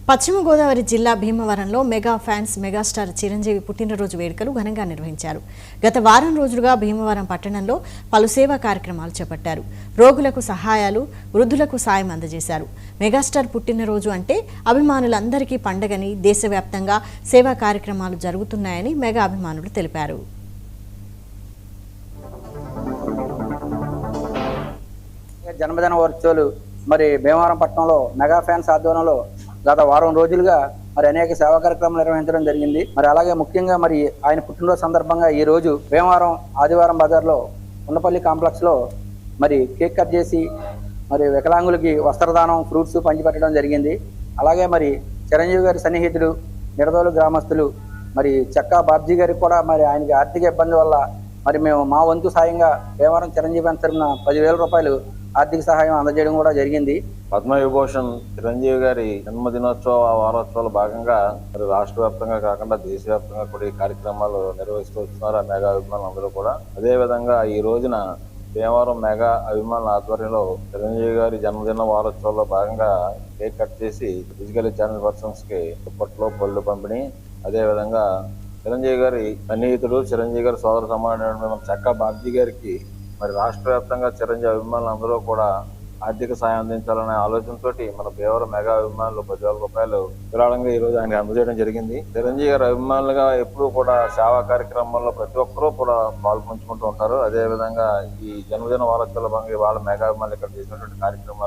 పశ్చిమ గోదావరి జిల్లా భీమవరంలో మెగా ఫ్యాన్స్ మెగాస్టార్ చిరంజీవి పుట్టినరోజు వేడుకలు ఘనంగా నిర్వహించారు. గత వారం రోజులుగా భీమవరం పట్టణంలో పలు సేవా కార్యక్రమాలు చేపట్టారు. రోగులకు సహాయాలు, వృద్ధులకు సాయం అందజేశారు. మెగాస్టార్ పుట్టినరోజు అంటే అభిమానులందరికీ పండగని, దేశవ్యాప్తంగా సేవా కార్యక్రమాలు జరుగుతున్నాయని మెగా అభిమానులు తెలిపారు. జన్మదిన వర్చువల్ మరి భీమవరం పట్టణంలో మెగా ఫ్యాన్స్ ఆధ్వర్యంలో గత వారం రోజులుగా మరి అనేక సేవా కార్యక్రమాలు నిర్వహించడం జరిగింది. మరి అలాగే ముఖ్యంగా మరి ఆయన పుట్టినరోజు సందర్భంగా ఈ రోజు భీమవరం ఆదివారం బజార్లో ఉన్నపల్లి కాంప్లెక్స్ లో మరి కేక్ కట్ చేసి మరి వికలాంగులకి వస్త్రదానం, ఫ్రూట్స్ పంచిపెట్టడం జరిగింది. అలాగే మరి చిరంజీవి గారి సన్నిహితులు, నిడదోలు గ్రామస్తులు మరి చెక్కా బాబ్జీ గారికి కూడా మరి ఆయనకి ఆర్థిక ఇబ్బంది వల్ల మరి మేము మా వంతు సాయంగా భీమవరం చిరంజీవి ఫ్యాన్స్ తరఫున 10,000 రూపాయలు ఆర్థిక సహాయం అందజేయడం కూడా జరిగింది. పద్మవిభూషణ్ చిరంజీవి గారి జన్మదినోత్సవ వారోత్సవాల భాగంగా మరి రాష్ట్ర వ్యాప్తంగా కాకుండా దేశవ్యాప్తంగా కూడా ఈ కార్యక్రమాలు నిర్వహిస్తూ వస్తున్నారు ఆ మెగా అభిమానులు అందరూ కూడా. అదే విధంగా ఈ రోజున భీమవరం మెగా అభిమానుల ఆధ్వర్యంలో చిరంజీవి గారి జన్మదిన వారోత్సవాల్లో భాగంగా కేక్ కట్ చేసి ఫిజికల్ ఛానల్ పర్సన్స్ కి దుప్పట్లు, పళ్ళు పంపిణీ, అదే విధంగా చిరంజీవి గారి సన్నిహితుడు, చిరంజీవి గారి సోదర సమానమైన చెక్కా బాబ్జీ గారికి మరి రాష్ట్ర వ్యాప్తంగా చిరంజీవి అభిమానులు అందరూ కూడా ఆర్థిక సాయం అందించాలనే ఆలోచనతో మన భీమవరం మెగా అభిమానులు 10,000 రూపాయలు విరాళంగా ఈ రోజు ఆయనకి అందజేయడం జరిగింది. చిరంజీవి గారి అభిమానులుగా ఎప్పుడూ కూడా సేవా కార్యక్రమాల్లో ప్రతి ఒక్కరూ కూడా పాల్పంచుకుంటూ ఉంటారు. అదే విధంగా ఈ జన్మదిన వారోత్సవాల భాగంగా వాళ్ళ మెగా అభిమానులు ఇక్కడ చేసినటువంటి కార్యక్రమాలు